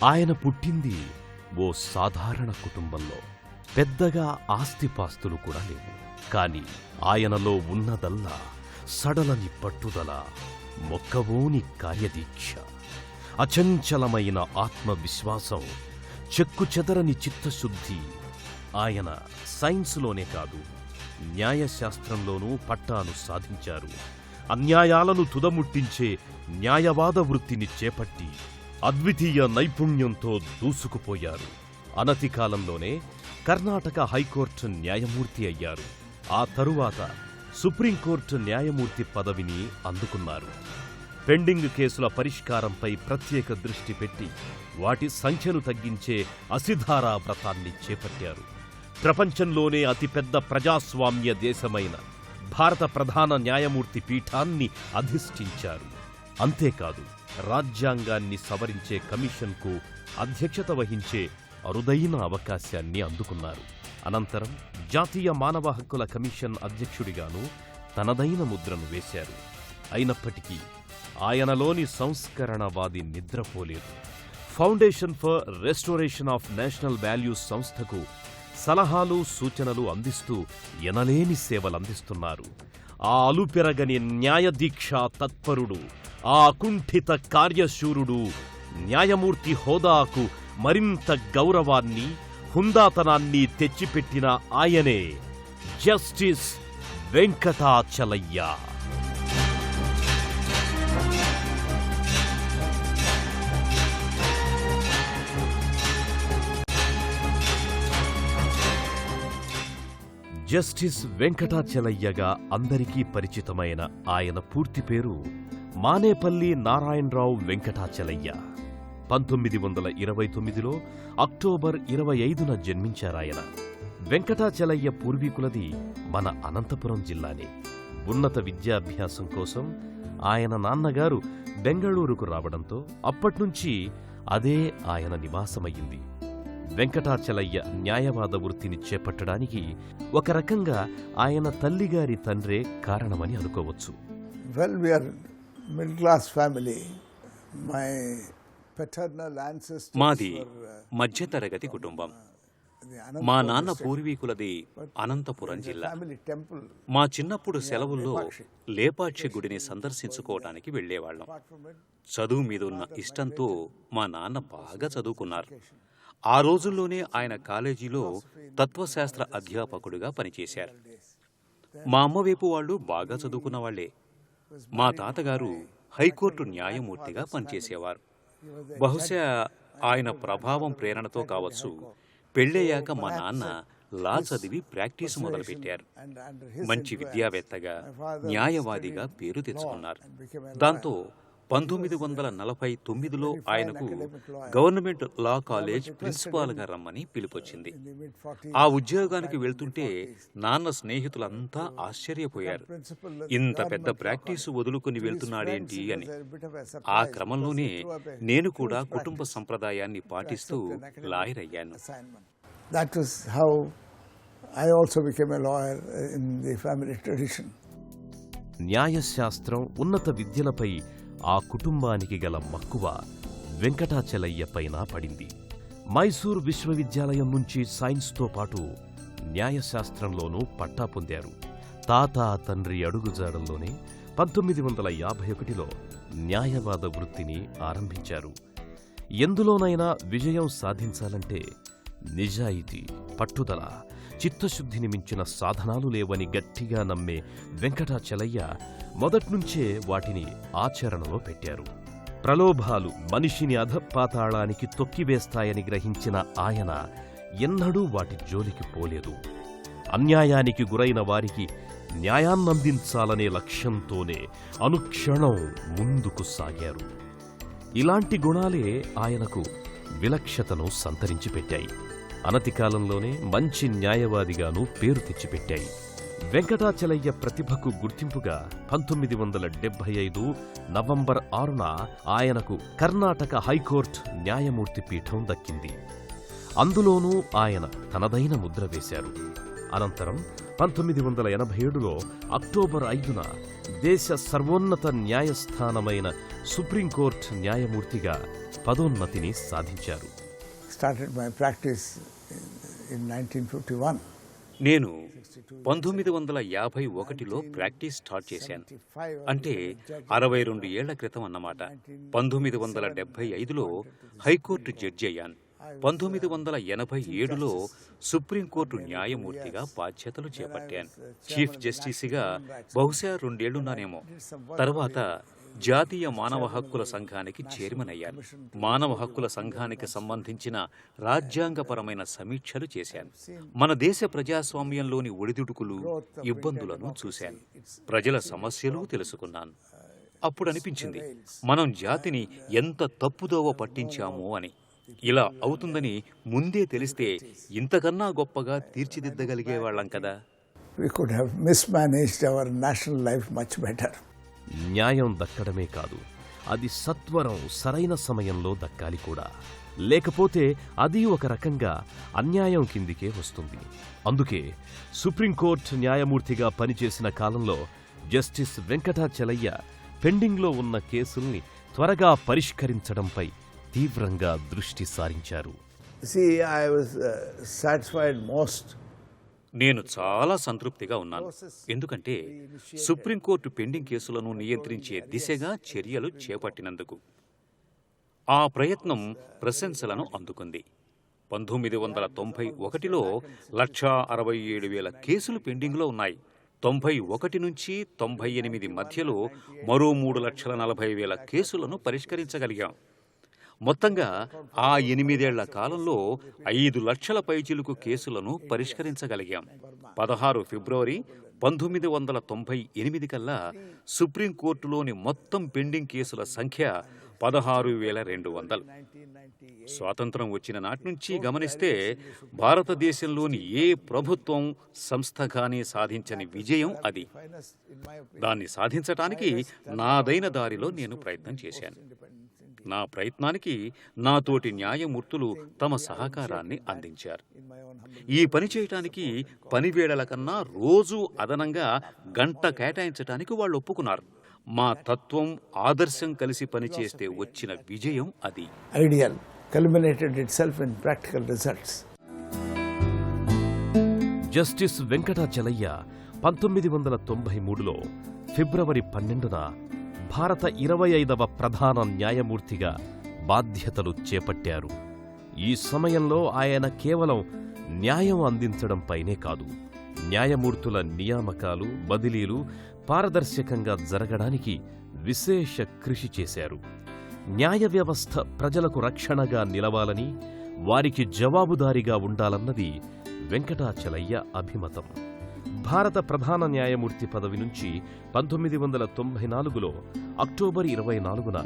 ఆయన పుట్టింది ఓ సాధారణ కుటుంబంలో. పెద్దగా ఆస్తిపాస్తులు కూడా లేవు. కాని ఆయనలో ఉన్నదల్లా సడలని పట్టుదల, మొక్కవోని కార్యదీక్ష, అచంచలమైన ఆత్మవిశ్వాసం, చెక్కుచెదరని చిత్తశుద్ధి. ఆయన సైన్సులోనే కాదు, న్యాయశాస్త్రంలోనూ పట్టాలు సాధించారు. అన్యాయాలను తుదముట్టించే న్యాయవాద వృత్తిని చేపట్టి అద్వితీయ నైపుణ్యంతో దూసుకుపోయారు. అనతి కాలంలోనే కర్ణాటక హైకోర్టు న్యాయమూర్తి అయ్యారు. ఆ తరువాత సుప్రీంకోర్టు న్యాయమూర్తి పదవిని అందుకున్నారు. పెండింగ్ కేసుల పరిష్కారంపై ప్రత్యేక దృష్టి పెట్టి వాటి సంఖ్యను తగ్గించే అసిధారా వ్రతాన్ని చేపట్టారు. ప్రపంచంలోనే అతిపెద్ద ప్రజాస్వామ్య దేశమైన భారత ప్రధాన న్యాయమూర్తి పీఠాన్ని అధిష్ఠించారు. అంతేకాదు, రాజ్యాంగాన్ని సవరించే కమిషన్కు అధ్యక్షత వహించే అరుదైన అవకాశాన్ని అందుకున్నారు. అనంతరం జాతీయ మానవ హక్కుల కమిషన్ అధ్యక్షుడిగాను తనదైన ముద్రను వేశారు. అయినప్పటికీ ఆయనలోని సంస్కరణవాది నిద్రపోలేదు. Foundation for restoration of national values సంస్థకు సలహాలు, సూచనలు అందిస్తూ ఎనలేని సేవలందిస్తున్నారు. ఆ అలుపెరగని న్యాయదీక్షా తత్పరుడు, ఆ అకుంఠిత కార్యశూరుడు, న్యాయమూర్తి హోదాకు మరింత గౌరవాన్ని, హుందాతనాన్ని తెచ్చిపెట్టిన ఆయనే జస్టిస్ వెంకటాచలయ్య. జస్టిస్ వెంకటాచలయ్యగా అందరికీ పరిచితమైన ఆయన పూర్తి పేరు మానేపల్లి నారాయణరావు వెంకటాచలయ్య. 1929లో అక్టోబర్ 25న జన్మించారాయన. వెంకటాచలయ్య పూర్వీకులది మన అనంతపురం జిల్లానే. ఉన్నత విద్యాభ్యాసం కోసం ఆయన నాన్నగారు బెంగళూరుకు రావడంతో అప్పట్నుంచి అదే ఆయన నివాసమయ్యింది. వెంకటాచలయ్య న్యాయవాద వృత్తిని చేపట్టడానికి ఒక రకంగా ఆయన తల్లిగారి తండ్రే కారణమని అనుకోవచ్చు. Well, we are middle class family. My paternal ancestors మాది were, మధ్యతరగతి కుటుంబం. the Anantapur మా నాన్న district. పూర్వీకులది అనంతపురం The జిల్లా. family temple. మా చిన్నప్పుడు సెలవుల్లో లేపాక్షి గుడిని సందర్శించుకోవడానికి వెళ్లేవాళ్లం. Apart from it, చదువు మీదున్న ఇష్టంతో మా నాన్న బాగా చదువుకున్నారు. ఆ రోజుల్లోనే ఆయన కాలేజీలో తత్వశాస్త్ర అధ్యాపకుడిగా పనిచేశారు. మా అమ్మ వైపు వాళ్ళు బాగా చదువుకున్న వాళ్లే. మా తాతగారు హైకోర్టు న్యాయమూర్తిగా పనిచేసేవారు. బహుశా ఆయన ప్రభావం ప్రేరణతో కావచ్చు, పెళ్ళయ్యాక మా నాన్న లా చదివి ప్రాక్టీసు మొదలుపెట్టారు. మంచి విద్యావేత్తగా, న్యాయవాదిగా పేరు తెచ్చుకున్నారు. దాంతో 1949లో ఆయనకు గవర్నమెంట్ లా కాలేజ్ ప్రిన్సిపాల్గా రమ్మని పిలుపొచ్చింది. ఆ ఉద్యోగానికి వెళ్తుంటే నాన్న స్నేహితులంతా ఆశ్చర్యపోయారు. ఇంత పెద్ద ప్రాక్టీసు వదులుకుని వెళ్తున్నాడేంటి అని. ఆ క్రమంలోనే నేను కూడా కుటుంబ సంప్రదాయాన్ని పాటిస్తూ లాయర్ అయ్యాను. that was how I also became a lawyer in the family tradition. న్యాయశాస్త్రం, ఉన్నత విద్యలపై ఆ కుటుంబానికి గల మక్కువ వెంకటాచలయ్య పైన పడింది. మైసూర్ విశ్వవిద్యాలయం నుంచి సైన్స్తో పాటు న్యాయశాస్త్రంలోనూ పట్టా పొందారు. తాత, తండ్రి అడుగుజాడల్లోనే 1951లో న్యాయవాద వృత్తిని ఆరంభించారు. ఎందులోనైనా విజయం సాధించాలంటే నిజాయితీ, పట్టుదల, చిత్తశుద్ధిని మించిన సాధనాలు లేవని గట్టిగా నమ్మే వెంకటాచలయ్య మొదట్నుంచే వాటిని ఆచరణలో పెట్టారు. ప్రలోభాలు మనిషిని అధపాతాళానికి తొక్కివేస్తాయని గ్రహించిన ఆయన ఎన్నడూ వాటి జోలికి పోలేదు. అన్యాయానికి గురైన వారికి న్యాయాన్నందించాలనే లక్ష్యంతోనే అనుక్షణం ముందుకు సాగారు. ఇలాంటి గుణాలే ఆయనకు విలక్షతను సంతరించి పెట్టాయి. అనతి కాలంలోనే మంచి న్యాయవాదిగాను పేరు తెచ్చిపెట్టాయి. వెంకటాచలయ్య ప్రతిభకు గుర్తింపుగా 1975 నవంబర్ 6న ఆయనకు కర్ణాటక హైకోర్టు న్యాయమూర్తి పీఠం దక్కింది. అందులోనూ ఆయన తనదైన ముద్ర వేశారు. అనంతరం 1987లో అక్టోబర్ 5న దేశ సర్వోన్నత న్యాయస్థానమైన సుప్రీంకోర్టు న్యాయమూర్తిగా పదోన్నతిని సాధించారు. Started my practice in 1951. నేను 1951లో ప్రాక్టీస్ స్టార్ట్ చేశాను. అంటే 62 ఏళ్ల క్రితం అన్నమాట. 1975లో హైకోర్టు జడ్జి అయ్యాను. 1987లో సుప్రీంకోర్టు న్యాయమూర్తిగా బాధ్యతలు చేపట్టాను. చీఫ్ జస్టిస్గా బహుశా 2 ఏళ్లున్నానేమో. తర్వాత జాతీయ మానవ హక్కుల సంఘానికి చైర్మన్ అయ్యాను. మానవ హక్కుల సంఘానికి సంబంధించిన రాజ్యాంగపరమైన సమీక్షలు చేశాను. మన దేశ ప్రజాస్వామ్యంలోని ఒడిదుడుకులు, ఇబ్బందులను చూశాను. ప్రజల సమస్యలు తెలుసుకున్నాను. అప్పుడు అనిపించింది, మనం జాతిని ఎంత తప్పుదోవ పట్టించామో అని. ఇలా అవుతుందని ముందే తెలిస్తే ఇంతకన్నా గొప్పగా తీర్చిదిద్దగలిగేవాళ్లం కదా. We could have mismanaged our national life much better. న్యాయం దక్కడమే కాదు, అది సత్వరం సరైన సమయంలో దక్కాలి కూడా. లేకపోతే అది ఒక రకంగా అన్యాయం కిందికే వస్తుంది. అందుకే సుప్రీంకోర్టు న్యాయమూర్తిగా పనిచేసిన కాలంలో జస్టిస్ వెంకటాచలయ్య పెండింగ్లో ఉన్న కేసుల్ని త్వరగా పరిష్కరించడంపై తీవ్రంగా దృష్టి సారించారు. See, I was satisfied most. నేను చాలా సంతృప్తిగా ఉన్నాను. ఎందుకంటే సుప్రీంకోర్టు పెండింగ్ కేసులను నియంత్రించే దిశగా చర్యలు చేపట్టినందుకు. ఆ ప్రయత్నం ప్రశంసలను అందుకుంది. 1991లో 1,67,000 కేసులు పెండింగ్లో ఉన్నాయి. 91 నుంచి 98 మధ్యలో మరో 3,40,000 కేసులను పరిష్కరించగలిగాం. మొత్తంగా ఆ 8 ఏళ్ల కాలంలో 5 లక్షల పైచిలుకు కేసులను పరిష్కరించగలిగాం. 16 ఫిబ్రవరి 1998 కల్లా సుప్రీంకోర్టులోని మొత్తం పెండింగ్ కేసుల సంఖ్య 16,200. స్వాతంత్రం వచ్చిన నాటి నుంచి గమనిస్తే భారతదేశంలోని ఏ ప్రభుత్వం, సంస్థ కానీ సాధించని విజయం అది. దాన్ని సాధించటానికి నాదైన దారిలో నేను ప్రయత్నం చేశాను. నా ప్రయత్నానికి నాతోటి న్యాయమూర్తులు తమ సహకారాన్ని అందించారు. ఈ పని చేయటానికి పనివేళల కన్నా రోజూ అదనంగా గంట కేటాయించటానికి వాళ్ళు ఒప్పుకున్నారు. మా తత్వం, ఆదర్శం కలిసి పనిచేస్తే వచ్చిన విజయం అది. Ideal culminated itself in practical results. Justice Venkatachaliah 1993లో ఫిబ్రవరి 12న భారత 25వ ప్రధాన న్యాయమూర్తిగా బాధ్యతలు చేపట్టారు. ఈ సమయంలో ఆయన కేవలం న్యాయం అందించడంపైనే కాదు, న్యాయమూర్తుల నియామకాలు, బదిలీలు పారదర్శకంగా జరగడానికి విశేష కృషి చేశారు. న్యాయ వ్యవస్థ ప్రజలకు రక్షణగా నిలవాలని, వారికి జవాబుదారీగా ఉండాలన్నది వెంకటాచలయ్య అభిమతం. భారత ప్రధాన న్యాయమూర్తి పదవి నుంచి 1994లో అక్టోబర్ 24న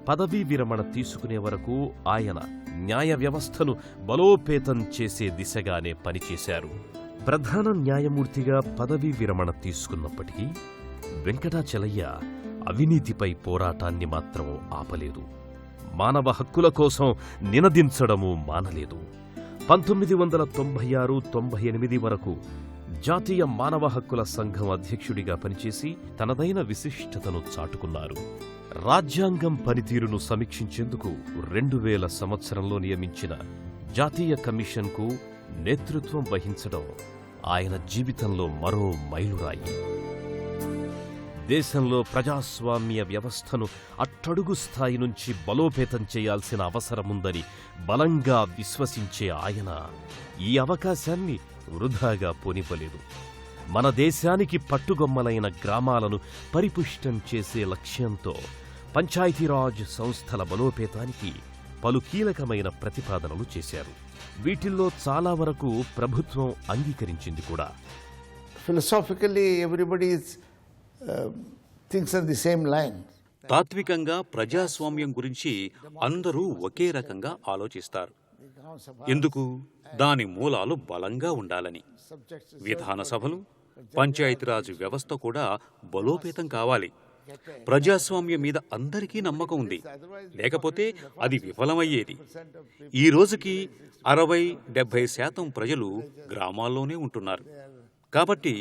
పదవీ విరమణ తీసుకునే వరకు ఆయన న్యాయ వ్యవస్థను బలోపేతం చేసే దిశగానే పనిచేశారు. ప్రధాన న్యాయమూర్తిగా పదవీ విరమణ తీసుకున్నప్పటికీ వెంకటాచలయ్య అవినీతిపై పోరాటాన్ని మాత్రం ఆపలేదు. మానవ హక్కుల కోసం నినదించడము మానలేదు. 1996-98 వరకు జాతీయ మానవ హక్కుల సంఘం అధ్యక్షుడిగా పనిచేసి తనదైన విశిష్టతను చాటుకున్నారు. రాజ్యాంగం పనితీరును సమీక్షించేందుకు 2000 సంవత్సరంలో నియమించిన జాతీయ కమిషన్కు నేతృత్వం వహించడం ఆయన జీవితంలో మరో మైలురాయి. దేశంలో ప్రజాస్వామ్య వ్యవస్థను అట్టడుగు స్థాయి నుంచి బలోపేతం చేయాల్సిన అవసరముందని బలంగా విశ్వసించే ఆయన ఈ అవకాశాన్ని వృధాగా పోనివ్వలేదు. మన దేశానికి పట్టుగొమ్మలైన గ్రామాలను పరిపుష్టం చేసే లక్ష్యంతో పంచాయతీరాజ్ సంస్థల బలోపేతానికి పలు కీలకమైన ప్రతిపాదనలు చేశారు. వీటిల్లో చాలా వరకు ప్రభుత్వం అంగీకరించింది కూడా. Philosophically, everybody thinks on the same line. తాత్వికంగా ప్రజాస్వామ్యం గురించి అందరూ ఒకే రకంగా ఆలోచిస్తారు. ఎందుకు? దాని మూలాలు బలంగా ఉండాలని. విధాన సభలు, పంచాయతీరాజ్ వ్యవస్థ కూడా బలోపేతం కావాలి. ప్రజాస్వామ్యం మీద అందరికీ నమ్మకం ఉంది, లేకపోతే అది విఫలమయ్యేది. ఈ రోజుకి 60-70% ప్రజలు గ్రామాల్లోనే ఉంటున్నారు. కాబట్టి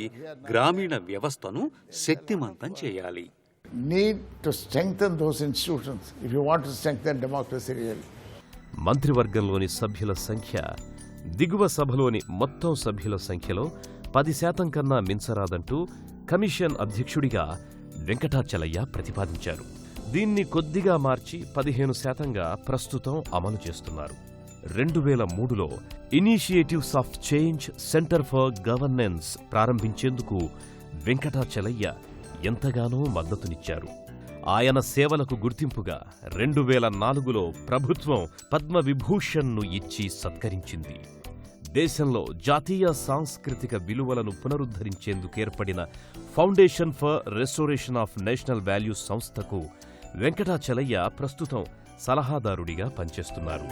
గ్రామీణ వ్యవస్థను శక్తిమంతం చేయాలి. Need to strengthen those institutions if you want to strengthen democracy really. మంత్రివర్గంలోని సభ్యుల సంఖ్య దిగువ సభలోని మొత్తం సభ్యుల సంఖ్యలో 10% కన్నా మించరాదంటూ కమిషన్ అధ్యక్షుడిగా వెంకటాచలయ్య ప్రతిపాదించారు. దీన్ని కొద్దిగా మార్చి 15%గా ప్రస్తుతం అమలు చేస్తున్నారు. 2003లో initiatives of change center for governance ప్రారంభించేందుకు వెంకటాచలయ్య ఎంతగానో మద్దతునిచ్చారు. ఆయన సేవలకు గుర్తింపుగా 2004లో ప్రభుత్వం పద్మవిభూషణ్ను ఇచ్చి సత్కరించింది. దేశంలో జాతీయ సాంస్కృతిక విలువలను పునరుద్ధరించేందుకేర్పడిన foundation for restoration of national values సంస్థకు వెంకటాచలయ్య ప్రస్తుతం సలహాదారుడిగా పనిచేస్తున్నారు.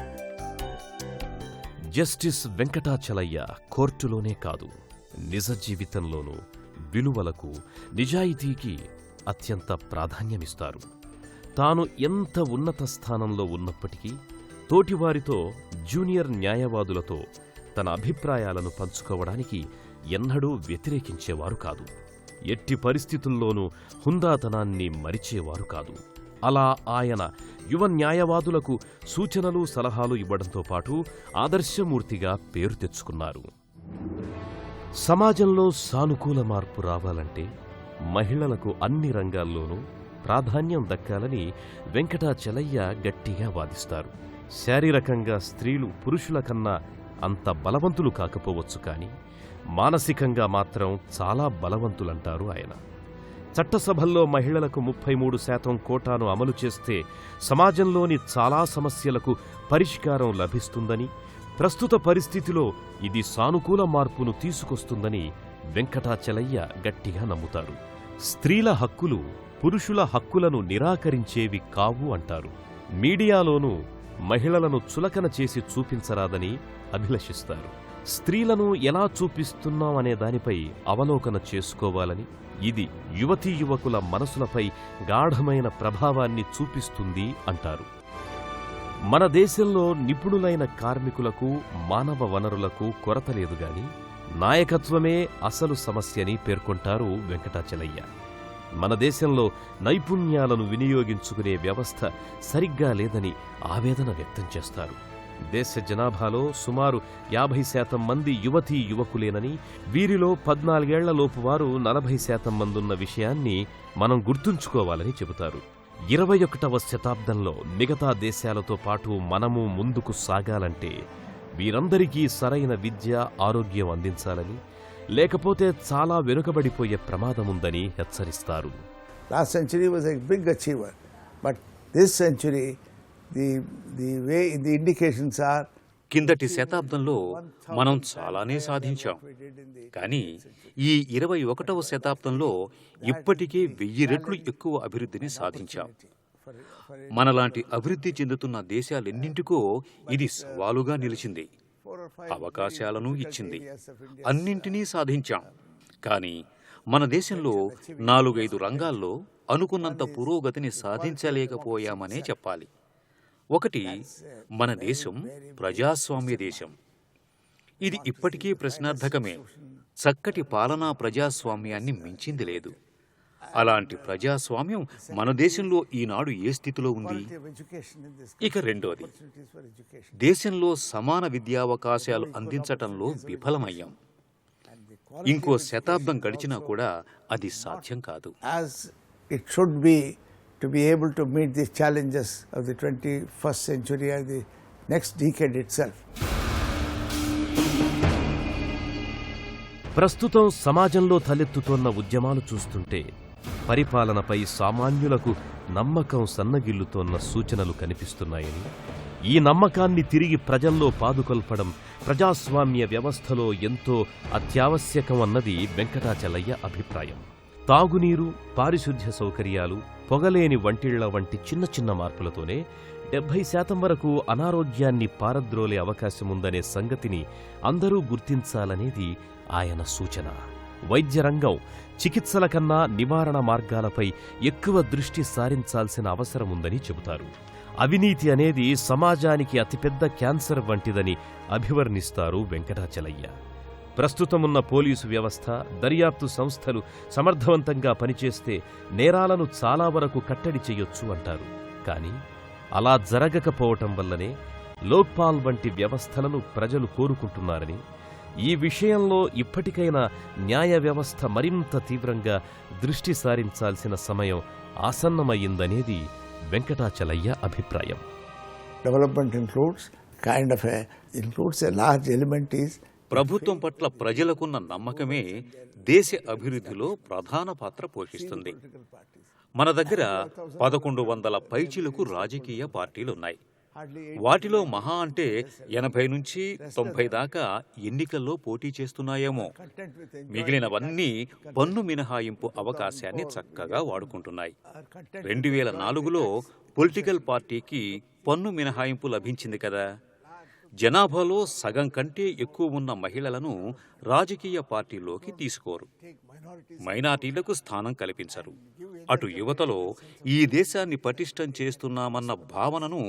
జస్టిస్ వెంకటాచలయ్య కోర్టులోనే కాదు, నిజ జీవితంలోనూ విలువలకు, నిజాయితీకి అత్యంత ప్రాధాన్యమిస్తారు. తాను ఎంత ఉన్నత స్థానంలో ఉన్నప్పటికీ తోటివారితో, జూనియర్ న్యాయవాదులతో తన అభిప్రాయాలను పంచుకోవడానికి ఎన్నడూ వ్యతిరేకించేవారు కాదు. ఎట్టి పరిస్థితుల్లోనూ హుందాతనాన్ని మరిచేవారు కాదు. అలా ఆయన యువ న్యాయవాదులకు సూచనలు, సలహాలు ఇవ్వడంతో పాటు ఆదర్శమూర్తిగా పేరు తెచ్చుకున్నారు. సమాజంలో సానుకూల మార్పు రావాలంటే మహిళలకు అన్ని రంగాల్లోనూ ప్రాధాన్యం దక్కాలని వెంకటాచలయ్య గట్టిగా వాదిస్తారు. శారీరకంగా స్త్రీలు పురుషుల కన్నా అంత బలవంతులు కాకపోవచ్చు, కానీ మానసికంగా మాత్రం చాలా బలవంతులంటారు ఆయన. చట్టసభల్లో మహిళలకు 33% కోటాను అమలు చేస్తే సమాజంలోని చాలా సమస్యలకు పరిష్కారం లభిస్తుందని, ప్రస్తుత పరిస్థితిలో ఇది సానుకూల మార్పును తీసుకొస్తుందని వెంకటాచలయ్య గట్టిగా నమ్ముతారు. స్త్రీల హక్కులు పురుషుల హక్కులను నిరాకరించేవి కావు అంటారు. మీడియాలోనూ మహిళలను చులకన చేసి చూపించరాదని అభిలషిస్తారు. స్త్రీలను ఎలా చూపిస్తున్నామనే దానిపై అవలోకన చేసుకోవాలని, ఇది యువతీ యువకుల మనసులపై గాఢమైన ప్రభావాన్ని చూపిస్తుంది అంటారు. మన దేశంలో నిపుణులైన కార్మికులకు, మానవ వనరులకు కొరత లేదు గాని నాయకత్వమే అసలు సమస్యని పేర్కొంటారు వెంకటాచలయ్య. మన దేశంలో నైపుణ్యాలను వినియోగించుకునే వ్యవస్థ సరిగ్గా లేదని ఆవేదన వ్యక్తం చేస్తారు. దేశ జనాభాలో సుమారు 50% మంది యువతీ యువకులేనని, వీరిలో 14 ఏళ్లలోపు వారు 40% మందున్న విషయాన్ని మనం గుర్తుంచుకోవాలని చెబుతారు. 21వ శతాబ్దంలో మిగతా దేశాలతో పాటు మనము ముందుకు సాగాలంటే వీరందరికీ సరైన విద్య, ఆరోగ్యం అందించాలని, లేకపోతే చాలా వెనుకబడిపోయే ప్రమాదముందని హెచ్చరిస్తారు. Last century was a big achiever, but this century the way the indications are కిందటి శతాబ్దంలో మనం చాలానే సాధించాం. కానీ ఈ 21వ శతాబ్దంలో ఇప్పటికే 1000 రెట్లు ఎక్కువ అభివృద్ధిని సాధించాం. మనలాంటి అభివృద్ధి చెందుతున్న దేశాలెన్నింటికో ఇది సవాలుగా నిలిచింది. అవకాశాలను ఇచ్చింది. అన్నింటినీ సాధించాం. కానీ మన దేశంలో 4-5 రంగాల్లో అనుకున్నంత పురోగతిని సాధించలేకపోయామనే చెప్పాలి. ఒకటి, మన దేశం ప్రజాస్వామ్య దేశం. ఇది ఇప్పటికీ ప్రశ్నార్థకమే. చక్కటి పాలనా ప్రజాస్వామ్యాన్ని మించింది లేదు. అలాంటి ప్రజాస్వామ్యం మన దేశంలో ఈనాడు ఏ స్థితిలో ఉంది? ఇక రెండోది, దేశంలో సమాన విద్యావకాశాలు అందించటంలో విఫలమయ్యాం. ఇంకో శతాబ్దం గడిచినా కూడా అది సాధ్యం కాదు. as it should be to be able to meet the challenges of the 21st century and the next decade itself. ప్రస్తుతం సమాజంలో తలెత్తుతోన్న ఉద్యమాలు చూస్తుంటే పరిపాలనపై సామాన్యులకు నమ్మకం సన్నగిల్లుతోన్న సూచనలు కనిపిస్తున్నాయని, ఈ నమ్మకాన్ని తిరిగి ప్రజల్లో పాదుకొల్పడం ప్రజాస్వామ్య వ్యవస్థలో ఎంతో అత్యావశ్యకం అన్నది వెంకటాచలయ్య అభిప్రాయం. తాగునీరు, పారిశుధ్య సౌకర్యాలు, పొగలేని వంటిళ్ల వంటి చిన్న చిన్న మార్పులతోనే 70% వరకు అనారోగ్యాన్ని పారద్రోలే అవకాశముందనే సంగతిని అందరూ గుర్తించాలనేది ఆయన సూచన. వైద్యరంగం చికిత్సల కన్నా నివారణ మార్గాలపై ఎక్కువ దృష్టి సారించాల్సిన అవసరముందని చెబుతారు. అవినీతి అనేది సమాజానికి అతిపెద్ద క్యాన్సర్ వంటిదని అభివర్ణిస్తారు వెంకటాచలయ్య. ప్రస్తుతమున్న పోలీసు వ్యవస్థ, దర్యాప్తు సంస్థలు సమర్థవంతంగా పనిచేస్తే నేరాలను చాలా వరకు కట్టడి చెయ్యొచ్చు అంటారు. కానీ అలా జరగకపోవటం వల్లనే లోక్పాల్ వంటి వ్యవస్థలను ప్రజలు కోరుకుంటున్నారని, ఈ విషయంలో ఇప్పటికైనా న్యాయ వ్యవస్థ మరింత తీవ్రంగా దృష్టి సారించాల్సిన సమయం ఆసన్నమయ్యిందనేది వెంకటాచలయ్య అభిప్రాయం. Development includes a large element is ప్రభుత్వం పట్ల ప్రజలకున్న నమ్మకమే దేశ అభివృద్ధిలో ప్రధాన పాత్ర పోషిస్తుంది. మన దగ్గర 1100 పైచిలకు రాజకీయ పార్టీలున్నాయి. వాటిలో మహా అంటే 80 నుంచి 90 దాకా ఎన్నికల్లో పోటీ చేస్తున్నాయేమో. మిగిలినవన్నీ పన్ను మినహాయింపు అవకాశాన్ని చక్కగా వాడుకుంటున్నాయి. 2004లో పొలిటికల్ పార్టీకి పన్ను మినహాయింపు లభించింది కదా. జనాభాలో సగం కంటే ఎక్కువ ఉన్న మహిళలను రాజకీయ పార్టీలోకి తీసుకోరు, మైనార్టీలకు స్థానం కల్పించరు. అటు యువతలో ఈ దేశాన్ని పటిష్టం చేస్తున్నామన్న భావనను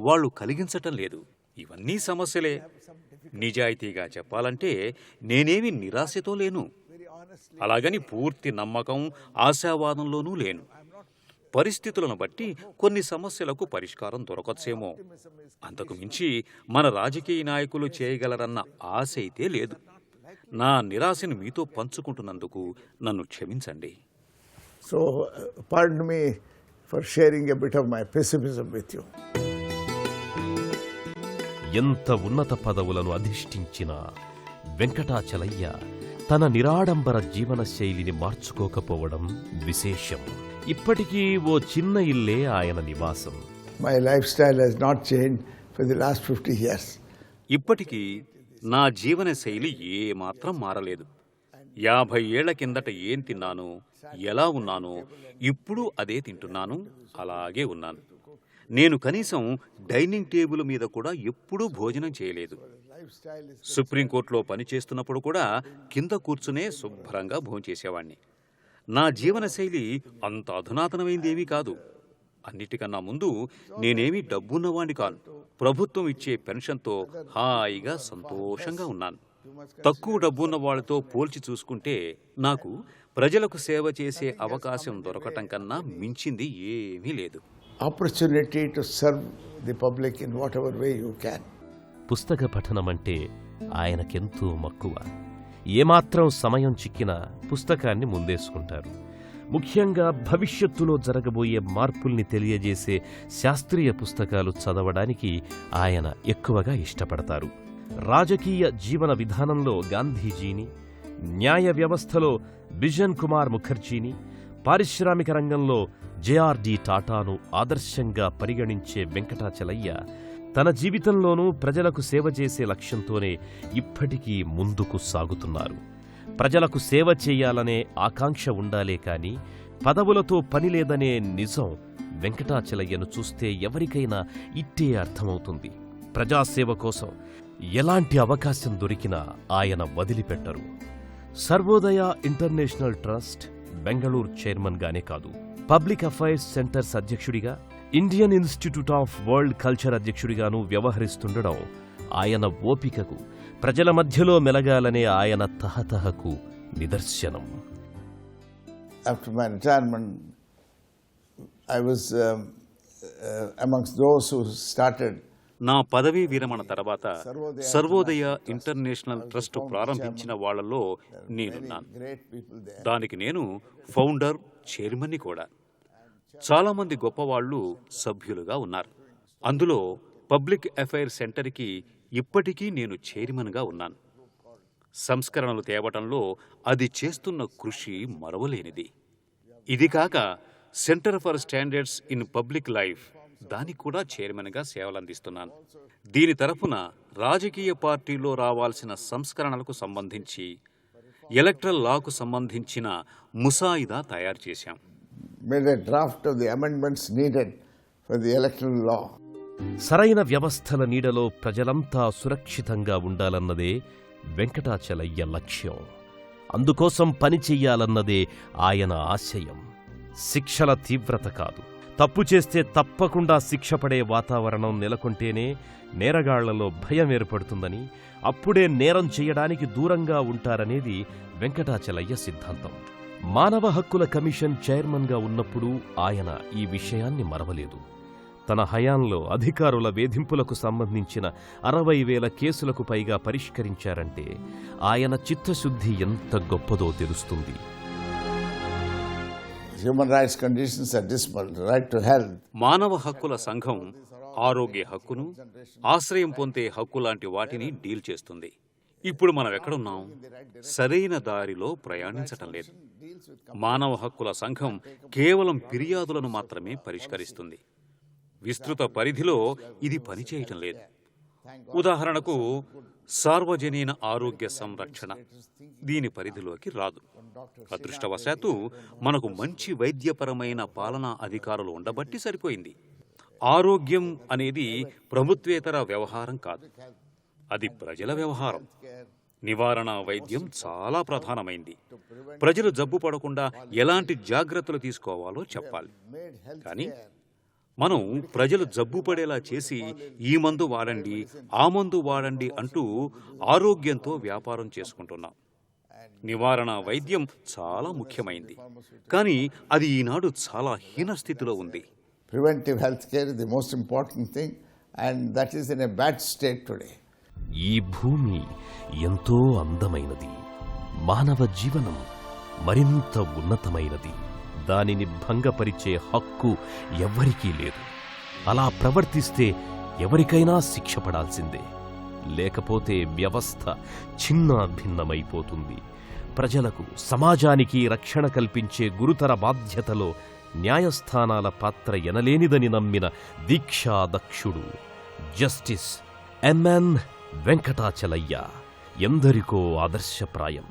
వాళ్ళు కలిగించటం లేదు. ఇవన్నీ సమస్యలే. నిజాయితీగా చెప్పాలంటే నేనేమి నిరాశతో లేను, అలాగని పూర్తి నమ్మకం, ఆశావాదంలోనూ లేను. పరిస్థితులను బట్టి కొన్ని సమస్యలకు పరిష్కారం దొరకొచ్చేమో. అంతకు మించి మన రాజకీయ నాయకులు చేయగలరన్న ఆశ అయితే లేదు. నా నిరాశను మీతో పంచుకుంటున్నందుకు నన్ను క్షమించండి. So, pardon me for sharing a bit of my pessimism with you. ఎంత ఉన్నత పదవులను అధిష్ఠించిన వెంకటాచలయ్య తన నిరాడంబర జీవన శైలిని మార్చుకోకపోవడం విశేషం. ఇప్పటికీ ఓ చిన్న ఇల్లే ఆయన నివాసం. My lifestyle has not changed for the last 50 years. ఇప్పటికీ నా జీవన శైలి ఏమాత్రం మారలేదు. 50 ఏళ్ల కిందట ఏం తిన్నాను, ఎలా ఉన్నానో ఇప్పుడు అదే తింటున్నాను, అలాగే ఉన్నాను. నేను కనీసం డైనింగ్ టేబుల్ మీద కూడా ఎప్పుడూ భోజనం చేయలేదు. సుప్రీంకోర్టులో పనిచేస్తున్నప్పుడు కూడా కింద కూర్చునే శుభ్రంగా భోంచేసేవాణ్ణి. నా జీవనశైలి అంత అధునాతనమైందేమీ కాదు. అన్నిటికన్నా ముందు నేనేమీ డబ్బున్నవాణ్ణి కాను. ప్రభుత్వం ఇచ్చే పెన్షన్తో హాయిగా సంతోషంగా ఉన్నాను. తక్కువ డబ్బున్న వాళ్ళతో పోల్చి చూసుకుంటే నాకు ప్రజలకు సేవ చేసే అవకాశం దొరకటం కన్నా మించింది ఏమీ లేదు. Opportunity to serve the public in whatever way you can. పుస్తక పఠనమంటే ఆయనకెంతో మక్కువ. ఏమాత్రం సమయం చిక్కినా పుస్తకాన్ని ముందేసుకుంటారు. ముఖ్యంగా భవిష్యత్తులో జరగబోయే మార్పుల్ని తెలియజేసే శాస్త్రీయ పుస్తకాలు చదవడానికి ఆయన ఎక్కువగా ఇష్టపడతారు. రాజకీయ జీవన విధానంలో గాంధీజీని, న్యాయ వ్యవస్థలో బిజన్ కుమార్ ముఖర్జీని, పారిశ్రామిక రంగంలో జేఆర్డి టాటాను ఆదర్శంగా పరిగణించే వెంకటాచలయ్య తన జీవితంలోనూ ప్రజలకు సేవ చేసే లక్ష్యంతోనే ఇప్పటికీ ముందుకు సాగుతున్నారు. ప్రజలకు సేవ చేయాలనే ఆకాంక్ష ఉండాలే కాని పదవులతో పనిలేదనే నిజం వెంకటాచలయ్యను చూస్తే ఎవరికైనా ఇట్టే అర్థమవుతుంది. ప్రజాసేవ కోసం ఎలాంటి అవకాశం దొరికినా ఆయన వదిలిపెట్టరు. సర్వోదయ ఇంటర్నేషనల్ ట్రస్ట్ బెంగళూరు చైర్మన్గానే కాదు, పబ్లిక్ అఫైర్స్ సెంటర్స్ అధ్యక్షుడిగా, Indian institute of world culture అధ్యక్షుడిగానూ వ్యవహరిస్తుండడం ఆయన ఓపికకు, ప్రజల మధ్యలో మెలగాలనే ఆయన తహతహకు నిదర్శనం. After my retirement, I was amongst those who started. నా పదవీ విరమణ తర్వాత సర్వోదయ ఇంటర్నేషనల్ ట్రస్ట్ ప్రారంభించిన వాళ్లలో నేనున్నాను. దానికి నేను ఫౌండర్, చైర్మన్ని కూడా. చాలామంది గొప్పవాళ్లు సభ్యులుగా ఉన్నారు. అందులో పబ్లిక్ అఫైర్స్ సెంటర్కి ఇప్పటికీ నేను చైర్మన్గా ఉన్నాను. సంస్కరణలు తేవటంలో అది చేస్తున్న కృషి మరవలేనిది. ఇది కాక centre for standards in public life, దానికి కూడా చైర్మన్గా సేవలందిస్తున్నాను. దీని తరఫున రాజకీయ పార్టీలో రావాల్సిన సంస్కరణలకు సంబంధించి, ఎలక్టరల్ లాకు సంబంధించిన ముసాయిదా తయారు చేశాం. Made a draft of the amendments needed for the electoral law. సరైన వ్యవస్థల నీడలో ప్రజలంతా సురక్షితంగా ఉండాలన్నదే వెంకటాచలయ్య లక్ష్యం. అందుకోసం పనిచెయ్యాలన్నదే ఆయన ఆశయం. శిక్షల తీవ్రత కాదు, తప్పు చేస్తే తప్పకుండా శిక్ష పడే వాతావరణం నెలకొంటేనే నేరగాళ్లలో భయం ఏర్పడుతుందని, అప్పుడే నేరం చేయడానికి దూరంగా ఉంటారనేది వెంకటాచలయ్య సిద్ధాంతం. మానవ హక్కుల కమిషన్ చైర్మన్గా ఉన్నప్పుడు ఆయన ఈ విషయాన్ని మరవలేదు. తన హయాంలో అధికారుల వేధింపులకు సంబంధించిన 60,000 కేసులకు పైగా పరిష్కరించారంటే ఆయన చిత్తశుద్ధి ఎంత గొప్పదో తెలుస్తుంది. Human rights conditions are dismal, right to health. మానవ హక్కుల సంఘం ఆరోగ్య హక్కును, ఆశ్రయం పొందే హక్కు లాంటి వాటిని డీల్ చేస్తుంది. ఇప్పుడు మనం ఎక్కడున్నాం? సరైన దారిలో ప్రయాణించటం లేదు. మానవ హక్కుల సంఘం కేవలం ఫిర్యాదులను మాత్రమే పరిష్కరిస్తుంది. విస్తృత పరిధిలో ఇది పనిచేయటం లేదు. ఉదాహరణకు సార్వజనీన ఆరోగ్య సంరక్షణ దీని పరిధిలోకి రాదు. అదృష్టవశాత్తు మనకు మంచి వైద్యపరమైన పాలనా అధికారులు ఉండబట్టి సరిపోయింది. ఆరోగ్యం అనేది ప్రభుత్వేతర వ్యవహారం కాదు, అది ప్రజల వ్యవహారం. నివారణ వైద్యం చాలా ప్రధానమైంది. ప్రజలు జబ్బు పడకుండా ఎలాంటి జాగ్రత్తలు తీసుకోవాలో చెప్పాలి. కానీ మనం ప్రజలు జబ్బు పడేలా చేసి ఈ మందు వాడండి, ఆ మందు వాడండి అంటూ ఆరోగ్యంతో వ్యాపారం చేసుకుంటున్నాం. నివారణ వైద్యం చాలా ముఖ్యమైంది, కానీ అది ఈనాడు చాలా హీనస్థితిలో ఉంది. Preventive health care is the most important thing, and that is in a bad state today. ఈ భూమి ఎంతో అందమైనది, మానవ జీవనం మరింత ఉన్నతమైనది. దానిని భంగపరిచే హక్కు ఎవ్వరికీ లేదు. అలా ప్రవర్తిస్తే ఎవరికైనా శిక్ష పడాల్సిందే. లేకపోతే వ్యవస్థ ఛిన్నాభిన్నమైపోతుంది. ప్రజలకు, సమాజానికి రక్షణ కల్పించే గురుతర బాధ్యతలో న్యాయస్థానాల పాత్ర ఎనలేనిదని నమ్మిన దీక్షాదక్షుడు జస్టిస్ ఎంఎన్ వెంకటాచలయ్య ఎందరికో ఆదర్శప్రాయం.